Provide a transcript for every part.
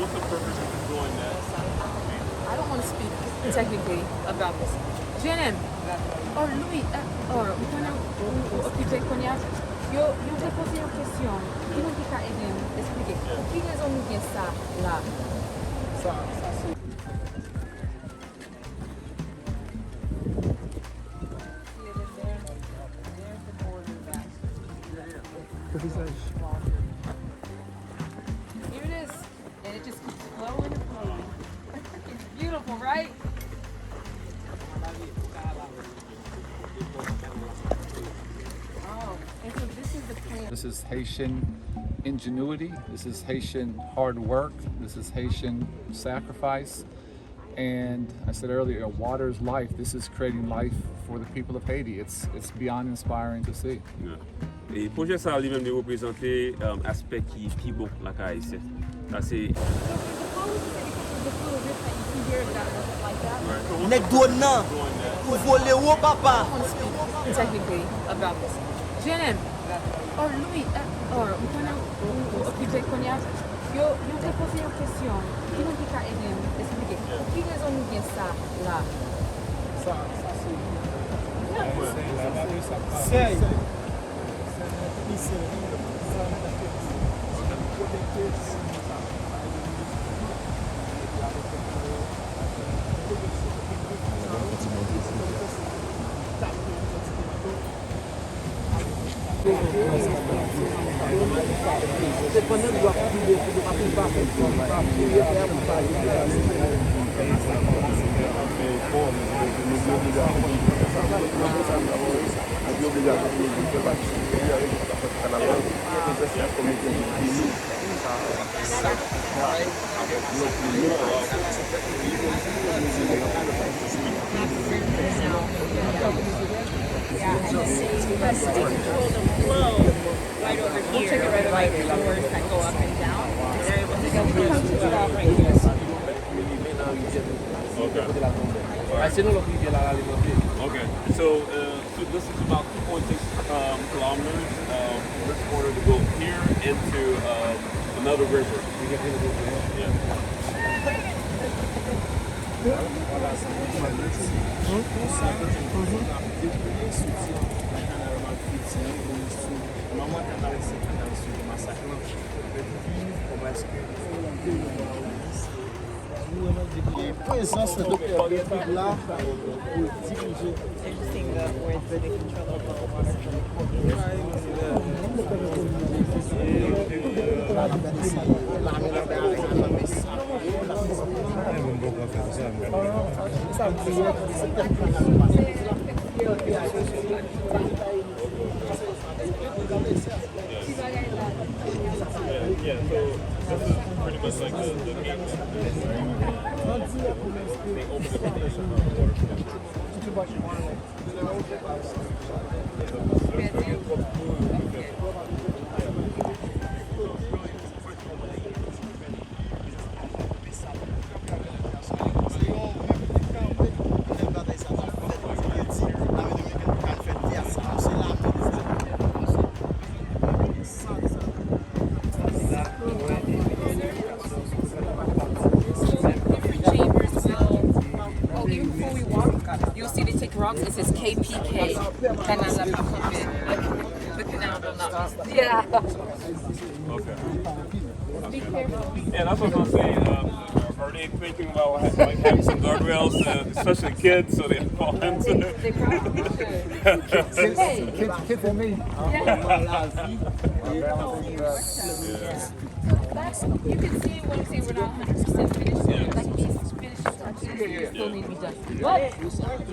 what's the purpose of doing that? I don't want to speak technically about this. JNM, or Louis, or occupé Cognac, yo te posé une question. Qui nous dit qu'à expliquer? Pour qui raison nous vient ça là? Ça c'est. Here it is, and it just keeps flowing and flowing. It's beautiful, right? Oh, and so this is the plan. This is Haitian ingenuity. This is Haitian hard work. This is Haitian sacrifice. And I said earlier, water is life. This is creating life for the people of Haiti. It's beyond inspiring to see. Yeah. Et projet ça lui-même de représenter aspect qui est bon la haïtienne. Ça c'est Nek doon nan, ou vole ou papa. I don't want to speak technically about this. JNM, or Louis, or occupé Cognac, yo te posé une question. Qui nous dit qu'à expliquer? Pour qui raison nous vient ça là? Ça c'est. Right over here. We'll check it right away. The doors that go up and down. They're able to come to it off right here. Okay. So this is about 2.6 kilometers from this corner to go here into another river. Yeah. Présence de Dr. Béatrice là pour diriger. Interesting where they control the water. Yeah, so this is pretty much like the meat. You'll see they take rocks. It says KPK. KANAL. The canal will not. Yeah. Okay. Be careful. Yeah, that's what I'm saying. Are they thinking about like having some guardrails, especially kids, so they don't fall into it? They probably should. Hey. Kid for me. That's, you can see what I'm saying. We're not 100% finished. Like these finished structures still need to be done.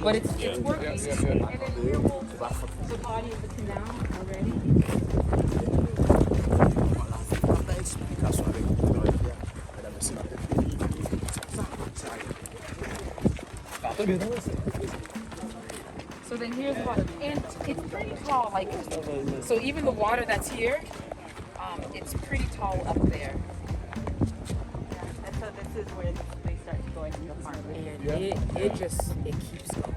But it's working. And then here we'll the body of the canal already. So then here's the water, and it's pretty tall. Like, so even the water that's here, it's pretty tall up there. And so this is where they start going to the farm. And it keeps going. It keeps going.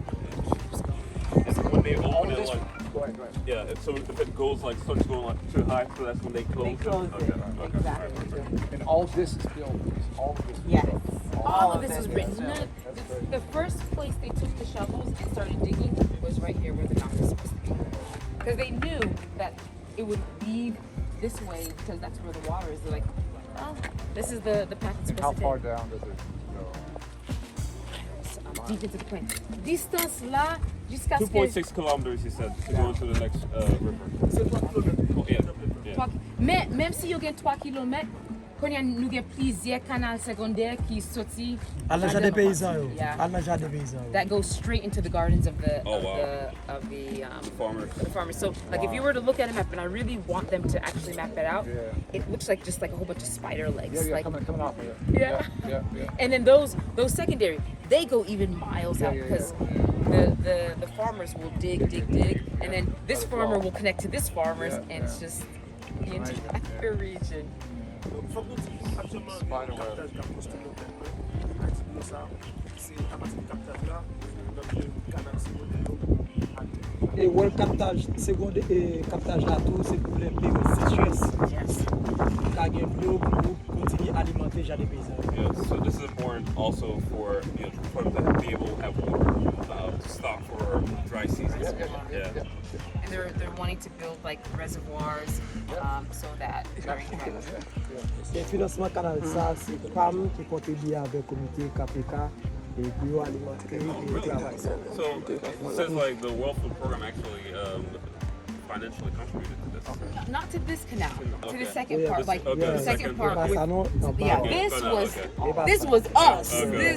When they open it, like Go ahead, go ahead. Yeah, so if it goes like starts going like too high, so that's when they close. They close Okay. it. Okay. Exactly. And all this is built. All of this is Yes. built. All of this was written. The first place they took the shovels and started digging was right here where the dock was supposed to be. Because they knew that it would lead this way because that's where the water is. They're like, oh, this is the path it's And how supposed to far take. down does it go? Deep into the point. Distance là, jusqu'à ce que... 2.6 kilometers, he said, to go into the next river. Oh, yeah. Mais même si vous avez 3 km, quand nous avons plusieurs canaux secondaires qui sortent. Al nan jardin paysan yo. Yeah. Al nan jardin paysan yo. That goes straight into the gardens of the Oh, wow. farmers. The farmers. So, like, if you were to look at a map, and I really want them to actually map it out, Yeah. it looks like just like a whole bunch of spider legs. Yeah, like, coming off of it. Yeah. Yeah. and then those secondary, they go even miles out yeah, because the farmers will dig, and then this farmer will connect to this farmer's, Yeah, and it's just the entire region. Spider web. E wol kaptaj seconde e kaptaj la tou se pou le période sécheresse. Yes. Ka gen l'eau pou kontinue alimenter jardin paysan. Yeah, so this is important also for for them to be able to have water to stock for dry seasons. Yeah. And they're wanting to build like reservoirs so that during Et financement canal ça c'est PAM qui contribue avec comité KPK et puis alimenter et travail. So it says like the World Food Program actually financially contributed to this. not to this canal, to the second Yeah, part, this- like okay, the the second second part. part. With, Ça non en yeah, bas. this Okay. was us. Okay, This okay.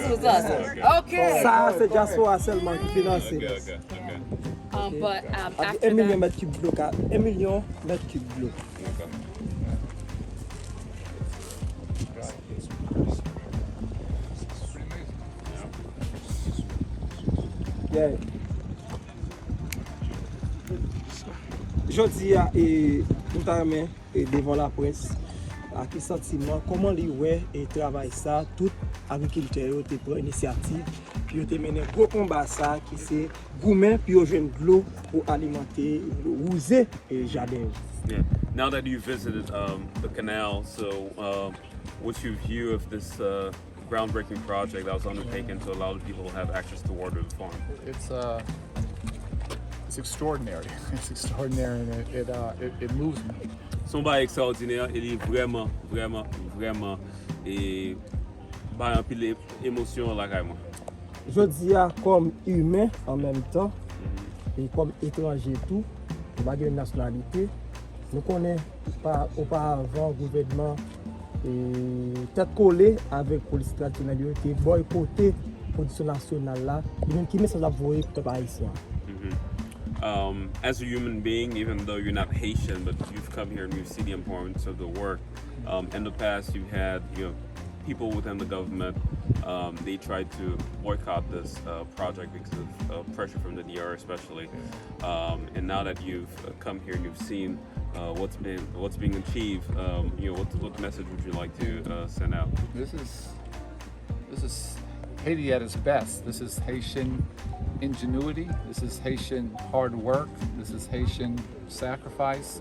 was us. Okay. Okay. Ça c'est diaspora seulement qui finance. Okay. But Avec after 1 million that, mètres cubes d'eau, 1 million mètres cubes d'eau. Yeah. JODIA et notamment devant la presse, à qui sentiment, comment les ouais et travail ça, tout agriculteur te prend initiative, puis te mené gros combat ça qui c'est gourmet puis au jeune de l'eau pour alimenter, user et jardin. Yeah. Now that you visited the canal, so what's your view of this groundbreaking project that was undertaken to allow the people to have access to water to the farm? It's extraordinary. It's extraordinary, and it moves me. Son bail extraordinaire, il est vraiment et bah un pile émotion là carrément. JODIA comme humain en même temps et comme étranger tout, pas de nationalité. Nous connaissons pas auparavant gouvernement et tête collée avec police traditionnelle qui boycotté production nationale là, qui met ça la voie pour haïtien. As a human being, even though you're not Haitian, but you've come here and you see the importance of the work. In the past, you've had people within the government. They tried to boycott this project because of pressure from the DR, especially. And now that you've come here and you've seen what's being achieved, what message would you like to send out? This is Haiti at its best. This is Haitian ingenuity. This is Haitian hard work. This is Haitian sacrifice.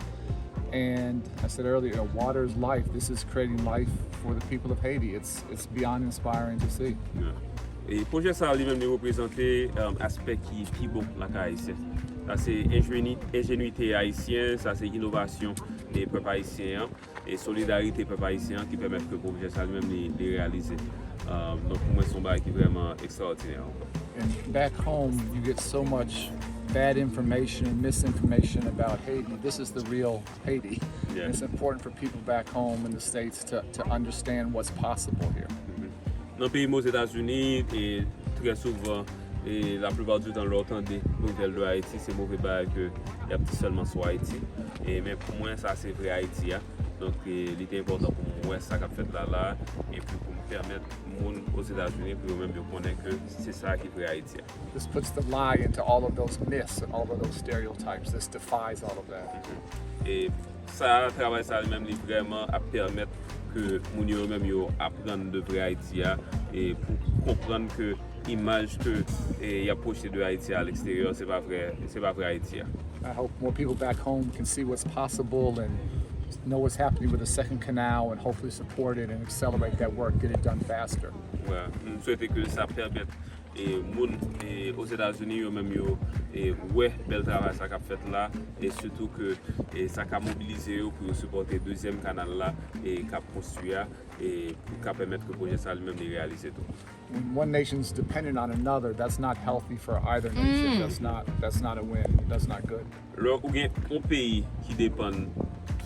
And I said earlier, water is life. This is creating life for the people of Haiti. It's beyond inspiring to see. Et projet ça lui-même il représenter aspect qui est plus bon la haïtien. Ça c'est ingénuité haïtienne, ça c'est innovation des peuples haïtiens et solidarité peuple haïtien qui permettent que le projet ça lui-même les réaliser. Donc pour moi son bail qui est vraiment extraordinaire. And back home, you get so much bad information and misinformation about Haiti. This is the real Haiti. Yeah. And it's important for people back home in the States to understand what's possible here. Dans le pays aux États-Unis et très souvent et la plupart du temps l'entend des nouvelles de Haïti, c'est mauvais bail que il y a seulement sur Haïti. Et mais pour moi ça c'est vrai Haïti. Donc il est important pour moi ça qu'a fait là et puis pour me permettre monde aux États-Unis pour même connaître que c'est ça qui est vrai Haïti. This puts the lie into all of those myths and all of those stereotypes. This defies all of that. Et ça travail ça même vraiment à permettre que moun yo même yo apprendre de vrai Haïti et pour comprendre que image que y a projeté de Haïti à l'extérieur c'est pas vrai Haïti. I hope more people back home can see what's possible and know what's happening with the second canal and hopefully support it and accelerate that work, get it done faster. Ouais, nous souhaitons que ça permette et moun et aux États-Unis yo même yo et ouais bel travail ça qu'a fait là et surtout que et ça qu'a mobilisé yo pour supporter deuxième canal là et qu'a construire et pour qu'a permettre que projet ça lui-même de réaliser tout. When one nation's dependent on another, that's not healthy for either nation. That's not a win. That's not good. Alors ou gen un pays qui dépend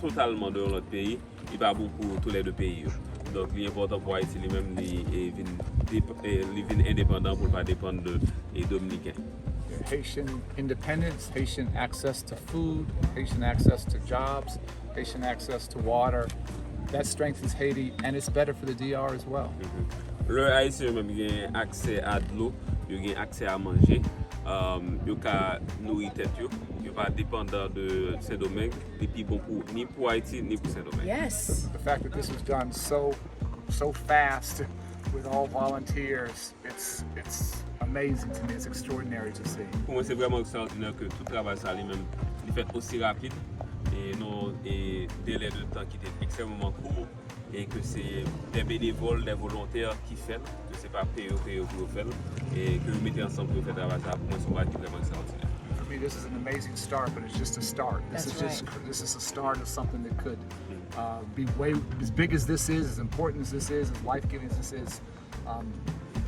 totalement de l'autre pays, il pas bon pour tous les deux pays. Donc l'important pour Haïti lui-même il vient indépendant pour pas dépendre de Dominicains. Haitian independence, Haitian access to food, Haitian access to jobs, Haitian access to water. That strengthens Haiti and it's better for the DR as well. Le Haïtien même gain accès à de l'eau, il gain accès à manger, il ka nourrir tête yo, il pas dépendant de ces domaines, et puis bon pour ni pour Haïti ni pour ces domaines. Yes. The fact that this was done so fast with all volunteers, it's amazing to me. It's extraordinary to see. Pour moi c'est vraiment extraordinaire que tout travail ça lui-même il fait aussi rapide et non et délai de temps qui était extrêmement court. Et que c'est des bénévoles, des volontaires qui font, que c'est pas payé pour faire, et que vous mettez ensemble pour faire travail ça, pour moi c'est vraiment extraordinaire. For me, this is an amazing start, but it's just a start. This is a start of something that could be way as big as this is, as important as this is, as life-giving as this is.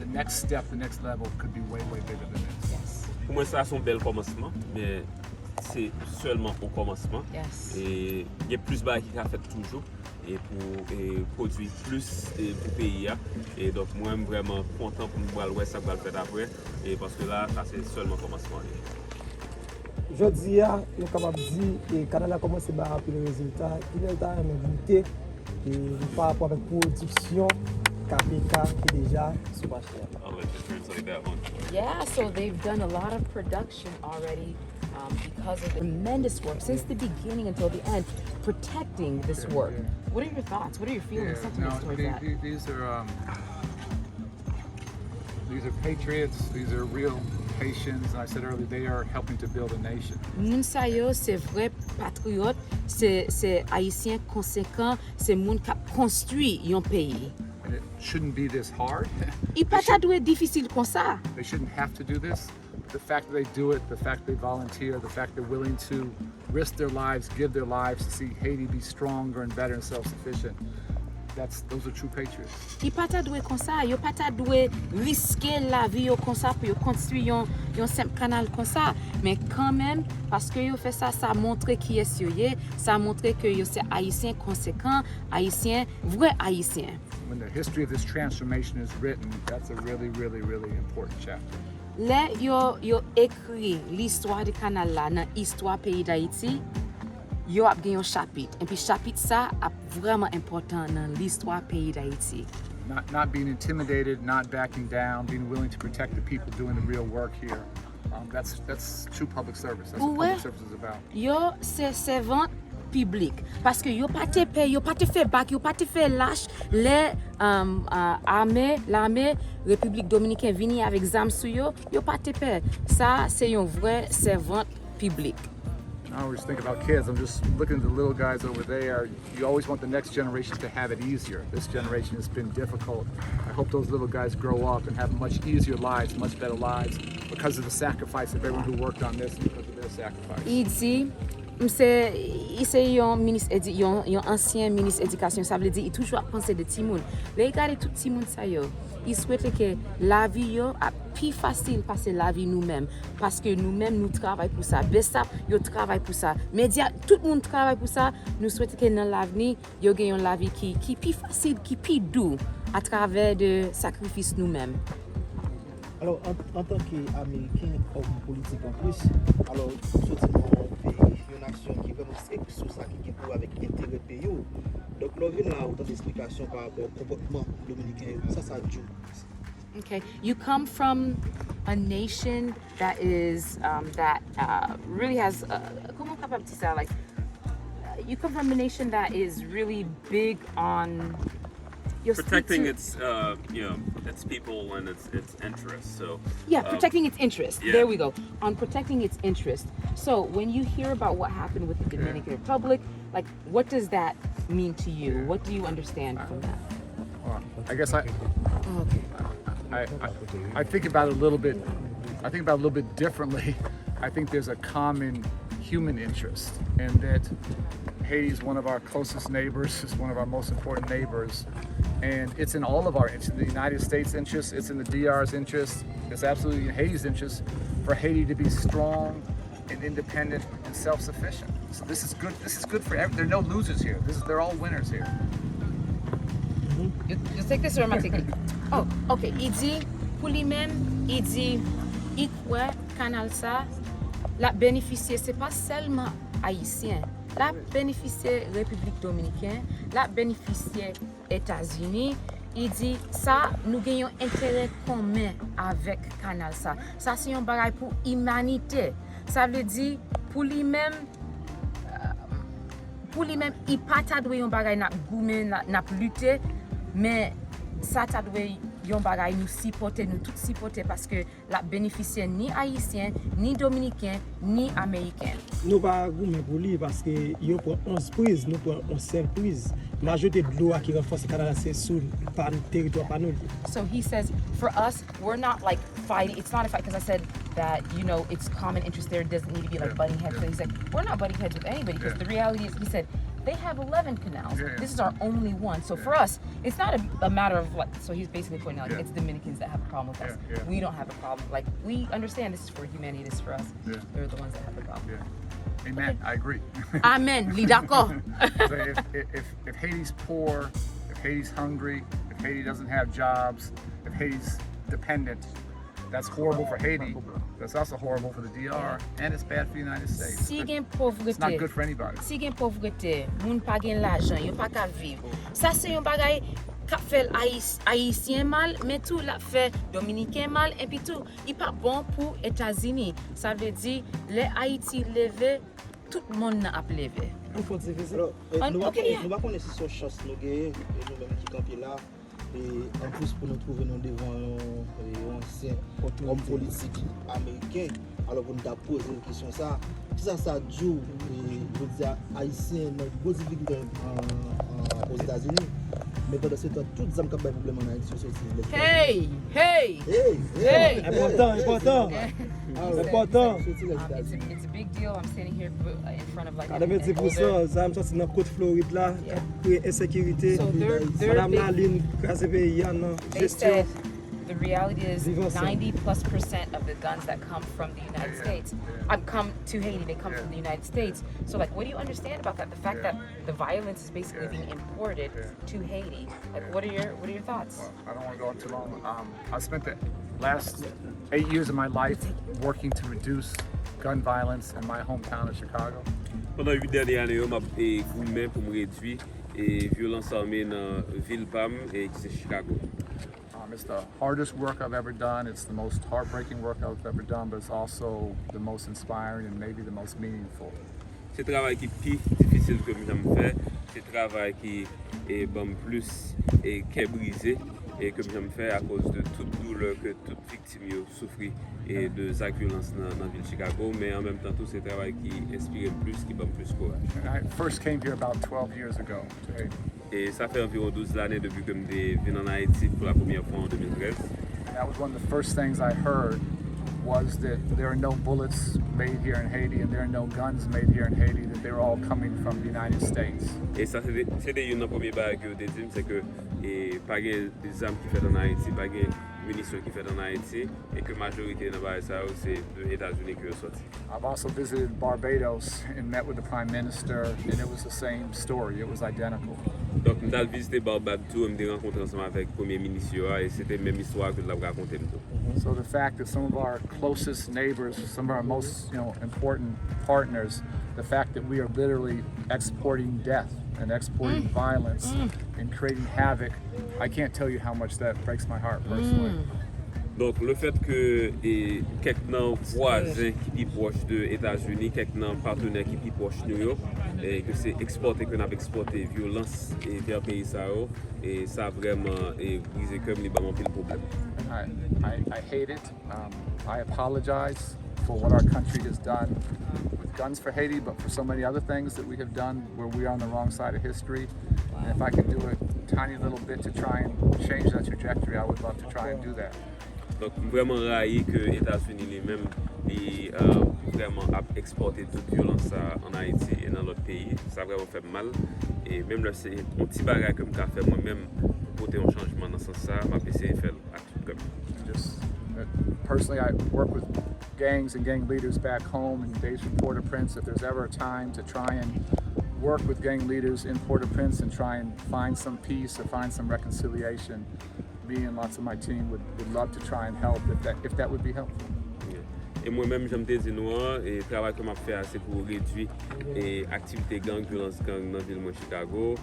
The next step, the next level could be way bigger than this. Yes. Pour moi c'est un bel commencement, mais c'est seulement au commencement. Yes. Et il y a plus bas qui a fait toujours. Et pour produire plus pour pays. Et donc moi je suis vraiment content pour voir le ça va le faire après et parce que là ça c'est seulement commencement. JODIA, nous capable dire que Canal a commencé à rappeler les résultats. Il est en goûter et par rapport avec production KPK qui est déjà super cher. I'll let you translate that one. Yeah, so they've done a lot of production already because of the tremendous work since the beginning until the end, protecting this work. What are your thoughts? What are your feelings, sentiments towards that? These are patriots. These are real Haitians. I said earlier, they are helping to build a nation. Moun sa yo, c'est vrai patriote, c'est haïtien conséquent, c'est moun qui construit yon pays. And it shouldn't be this hard. Il pas ta doué difficile comme ça. They shouldn't have to do this. The fact that they do it, the fact they volunteer, the fact they're willing to risk their lives, give their lives to see Haiti be stronger and better and self-sufficient. Those are true patriots. Il pas ta doué comme ça, yo pas ta doué risquer la vie yo comme ça pour yo construire yon simple canal comme ça, mais quand même parce que yo fait ça, ça montre qui est yo, ça montre que yo c'est haïtien conséquent, haïtien vrai haïtien. When the history of this transformation is written, that's a really important chapter. Là yo écrit l'histoire du canal là dans histoire pays d'Haïti. Yo ap gen yon chapitre. Et puis chapitre ça ap vraiment important dans l'histoire pays d'Haïti. Not being intimidated, not backing down, being willing to protect the people doing the real work here. That's true public service. That's what public service is about. Yo c'est servant public parce que yo pas te paye, yo pas te fait bac, yo pas te fait lâche les l'armée République Dominicaine vini avec zam sou yo pas te paye. Ça c'est un vrai servant public. I always think about kids. I'm just looking at the little guys over there. You always want the next generation to have it easier. This generation has been difficult. I hope those little guys grow up and have much easier lives, much better lives because of the sacrifice of everyone who worked on this and because of their sacrifice. Il dit c'est un ancien ministre éducation, ça veut dire il toujours penser de Timoun. Regardez tout Timoun ça yo. Il souhaite que la vie yo a plus facile passer la vie nous-mêmes parce que nous-mêmes nous travaillons pour ça. Bessa yo travaille pour ça. Média tout le monde travaille pour ça. Nous souhaitons que dans l'avenir yo gagnons la vie qui plus facile, qui plus doux à travers de sacrifices nous-mêmes. Alors, en tant qu'Américain, homme politique en plus, alors, surtout dans un pays, une action qui est vraiment stricte sur ça, qui est pour avec l'intérêt pays. Donc, nous venons là, autant d'explications par rapport au comportement dominicain. Ça joue. Okay, you come from a nation that is really has comment capable to say like you come from a nation that is really big on protecting its its people and its interests. So protecting its interest. Yeah. There we go. On protecting its interest. So when you hear about what happened with the Dominican Republic, like what does that mean to you? What do you understand from that? I guess I think about it a little bit. I think about it a little bit differently. I think there's a common human interest, and that Haiti is one of our closest neighbors. It's one of our most important neighbors, and it's in all of our interests. The United States' interest. It's in the DR's interest. It's absolutely in Haiti's interest for Haiti to be strong and independent and self-sufficient. So this is good. This is good for everyone. There are no losers here. They're all winners here. You take this or am I taking it? Oh, okay. Il dit, pour lui-même, il dit, il croit Canal ça, la bénéficier, c'est pas seulement haïtien. La bénéficier République Dominicaine, la bénéficier États-Unis. Il dit, ça, nous gagnons intérêt commun avec Canal ça. Ça, c'est un bagage pour l'humanité. Ça veut dire, pour lui-même, il pas ta doué un bagage n'a goumé, n'a lutter. Mais ça t'a doué yon bagay nous supporter, nous tous supporter parce que la bénéficiaire ni haïtien, ni dominicain, ni américain. Nous pas goûter pour lui parce que yo prend 11 prises, nous prend 5 prises. Majorité de l'eau qui renforce le Canada c'est sur le territoire pas nous. So he says for us we're not like fighting. It's not a fight because I said that it's common interest there. It doesn't need to be like butting heads. So he's like we're not butting heads with anybody because the reality is he said they have 11 canals. This is our only one. So for us, it's not a matter of what. So he's basically pointing out it's Dominicans that have a problem with us. We don't have a problem. Like we understand this is for humanity. This is for us. They're the ones that have the problem. Amen. Okay. I agree. Amen. Li d'accord. So if Haiti's poor, if Haiti's hungry, if Haiti doesn't have jobs, if Haiti's dependent, that's horrible for Haiti. That's also horrible for the DR, and it's bad for the United States. Si gen pauvreté, it's not good for anybody. Si gen pauvreté, moun pa gen l'argent, yo pa ka vivre. Ça c'est un bagay ka fait haïtien mal, mais tout la fait dominicain mal et puis tout, il pas bon pour États-Unis. Ça veut dire les Haïti levé, tout le monde a levé. Il faut dire ça. Nous va connaître son chance nous gagner et nous même qui camper là. Et en plus pour nous trouver nous devant un ancien homme politique américain, alors pour nous poser une question ça, ça joue je veux dire haïtien notre gros difficulté aux États-Unis, mais pendant ce temps tout les hommes qui ont des problèmes en Haïti sont Hey. Important. It's a big deal. I'm standing here in front of like. Ça me sorti dans côte Floride là, insécurité. Madame Laline They said the reality is 90+% of the guns that come from the United States come to Haiti. They come from the United States. So like, what do you understand about that? The fact that the violence is basically being imported to Haiti. Like, what are your thoughts? Well, I don't want to go on too long. I spent the last 8 years of my life working to reduce gun violence in my hometown of Chicago. Pendant 8 dernières années, on a fait gouvernment pour réduire et violence armée dans ville Pam et Chicago. It's the hardest work I've ever done. It's the most heartbreaking work I've ever done, but it's also the most inspiring and maybe the most meaningful. C'est un travail qui est plus difficile que j'ai fait. C'est un travail qui est plus qui est brisé et que j'ai fait à cause de toute douleur que toute victime souffre et de cette violence dans la ville de Chicago, mais en même temps tout c'est un travail qui inspire plus, qui donne plus courage. I first came here about 12 years ago to Haiti. Et ça fait environ 12 années depuis que je suis venu en Haïti pour la première fois en 2013. And that was one of the first things I heard was that there are no bullets made here in Haiti and there are no guns made here in Haiti, that they're all coming from the United States. Et ça c'était une première barrière que je dis, c'est que pas des armes qui fait en Haïti, pas des munitions qui fait en Haïti et que la majorité de la ça c'est des États-Unis qui sont sortis. I've also visited Barbados and met with the Prime Minister, and it was the same story. It was identical. Donc, je suis visité Barbados, je me rencontré ensemble avec le Premier ministre et c'était la même histoire que je l'ai raconté. So the fact that some of our closest neighbors, some of our most important partners, the fact that we are literally exporting death and exporting violence and creating havoc, I can't tell you how much that breaks my heart personally. Donc, le fait que quelques voisins qui sont proches des États-Unis, quelques partenaires qui sont proches de nous, et que c'est exporté, qu'on a exporté violence vers le pays, et ça a vraiment brisé comme les ballons le problème. I hate it. I apologize for what our country has done with guns for Haiti, but for so many other things that we have done where we are on the wrong side of history. And if I could do a tiny little bit to try and change that trajectory, I would love to try and do that. Donc, vraiment raillé que les États-Unis lui-même vraiment exporté toute violence en Haïti et dans l'autre pays. Ça a vraiment fait mal. Et même là, c'est un petit bagage que je fais moi-même pour porter un changement dans ce sens-là. Je vais essayer de faire à tout comme. Personally, I work with gangs and gang leaders back home in days from Port-au-Prince. If there's ever a time to try and work with gang leaders in Port-au-Prince and try and find some peace or find some reconciliation, me and lots of my team would love to try and help if that would be helpful. Et moi-même, j'aime te dire et le travail que je fais, c'est pour réduire les activités gang, violence gang dans la ville de Chicago.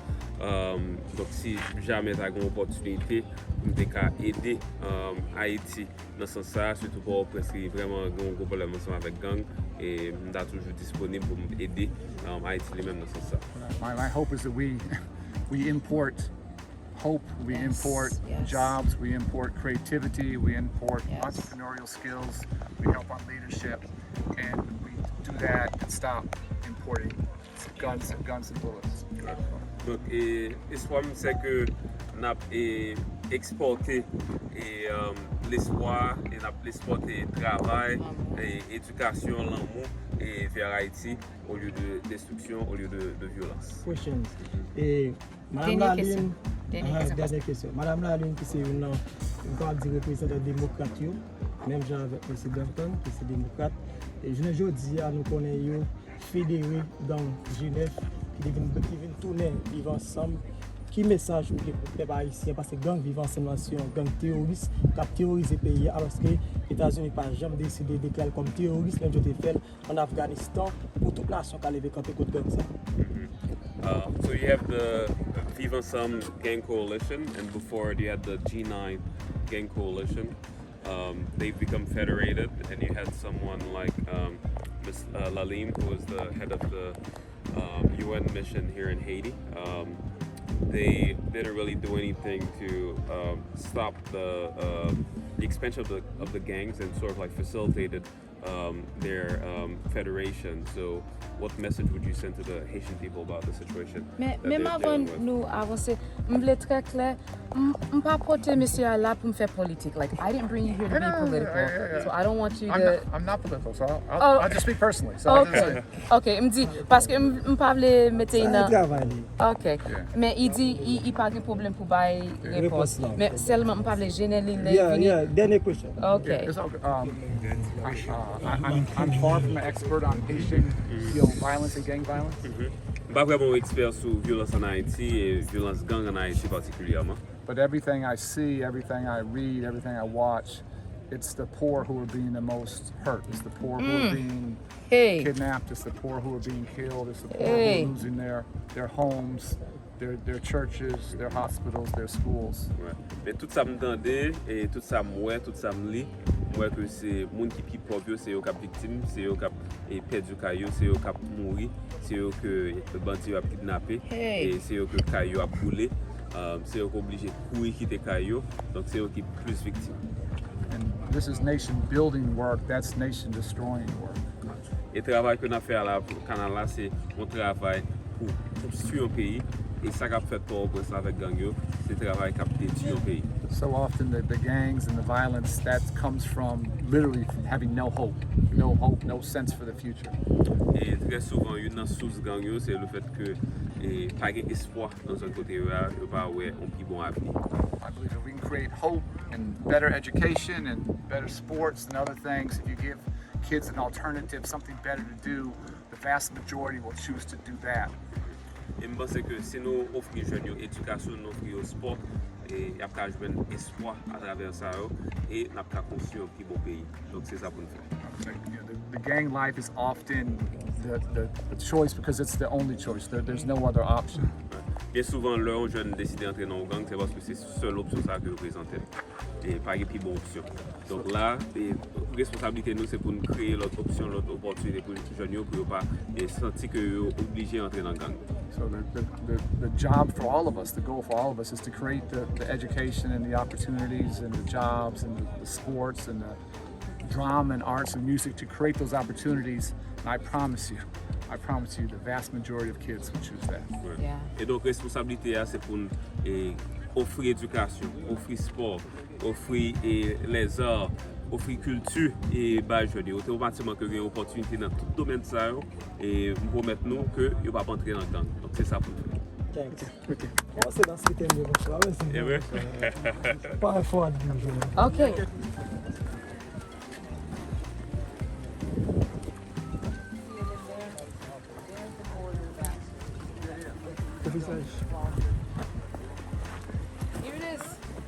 Donc, si jamais tu as une opportunité pour aider Haïti dans ce sens, surtout pour presque vraiment un gros problème avec gang, et je suis toujours disponible pour aider Haïti lui-même dans ce sens. My hope is that we import hope, we import jobs, we import creativity, we import entrepreneurial skills, we help on leadership, and we do that and stop importing guns and bullets. Donc, l'espoir, c'est que nous avons exporté l'espoir et nous avons exporté le travail, l'éducation, l'amour vers Haïti au lieu de destruction, au lieu de violence. Questions. Et Madame Laline, dernière question. Madame Laline, qui c'est une représentante démocrate, même genre avec M. Danton, qui est démocrate. Et je ne dis à nous connaissons fédérés dans Genève, qui viennent tourner, vivre ensemble. Qui message pour les peuples haïtiens parce que gang vivent ensemble nation, gang terroriste qui a terrorisé le pays alors que les États-Unis n'ont jamais décidé de déclarer comme terroriste, même je fait en Afghanistan pour toute nation qui a levé contre gang ça. So you have the Vive Ensemble gang coalition, and before you had the G9 gang coalition. They've become federated, and you had someone like Ms. Lalim, who is the head of the UN mission here in Haiti. They didn't really do anything to stop the expansion of the gangs and sort of like facilitated their federation. So what message would you send to the Haitian people about the situation? Même avant nous avancer, je voulais très clair, je ne pas porter monsieur là pour me faire politique. Like, I didn't bring you here to be political, so I don't want you to... I'm not political, so I'll just speak personally. So Okay, ok, me dit, parce que je ne pas voulais mettre une... Ok, mais il dit, il n'y a pas de problème pour bailler réponse. Mais seulement, je ne pas voulais gêner les... Yeah, dernière question. Ok. I'm far from an expert on Haitian violence and gang violence. Pas vraiment expert sur violence en Haïti et violence gang en Haïti particulièrement. But everything I see, everything I read, everything I watch, it's the poor who are being the most hurt. It's the poor who are being kidnapped. It's the poor who are being killed. It's the poor who are losing their homes, their churches, their hospitals, their schools. Ouais. Mais tout ça m'entende et tout ça m'oué, tout ça m'lit. Moi que c'est monde qui pauvre, c'est eux qui victime, c'est eux qui perdu caillou, c'est eux qui mourir, c'est eux que le bandit a kidnappé et c'est eux que caillou a brûlé. C'est eux qui obligé de courir quitter caillou. Donc c'est eux qui plus victimes. And this is nation building work, that's nation destroying work. Et le travail que nous fait là pour Canal là, c'est un travail pour construire un pays. Et ça qu'a fait pour avec gang yo, c'est le travail qui a détruit un pays. So often the gangs and the violence that comes from literally from having no hope, no sense for the future. Et très souvent, une source gang yo, c'est le fait que pas d'espoir dans un côté là, il pas ouais un plus bon avenir. I believe if we can create hope and better education and better sports and other things, if you give kids an alternative, something better to do, the vast majority will choose to do that. Et je pense que si nous offrons aux jeunes l'éducation, nous offrons au sport, et il y a un espoir à travers ça, et nous avons construit un plus beau pays. Donc c'est ça pour nous faire. The gang life is often the choice because it's the only choice. There's no other option. Bien souvent, leurs jeunes décident d'entrer dans le gang, c'est parce que c'est la seule option que vous présentez. et pas plus bonne option. Donc là, responsabilité nous c'est pour nous créer l'autre option, l'autre opportunité pour les jeunes pour pas sentir que sont obligés d'entrer dans le gang. So the job for all of us, the goal for all of us is to create the education and the opportunities and the jobs and the sports and the drama and arts and music to create those opportunities. And I promise you, the vast majority of kids will choose that. Ouais. Yeah. Et donc responsabilité c'est pour nous offrir éducation, offrir sport, offrir les arts, offrir culture et bah je dis automatiquement que il y a une opportunité dans tout domaine ça et pour maintenant que il va pas entrer dans le gang. Donc c'est ça pour nous. Ok. On se dans ce thème de bonsoir. Et ouais. Pas un fond à dire. Ok. Here it is.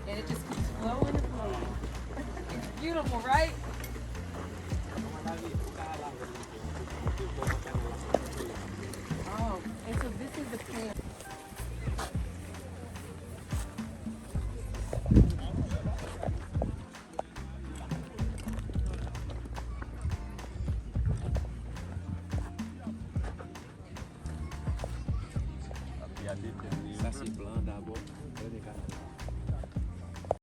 And it just keeps flowing and flowing. It's beautiful, right? Oh, and so this is the plan. Ça c'est blanc d'abord.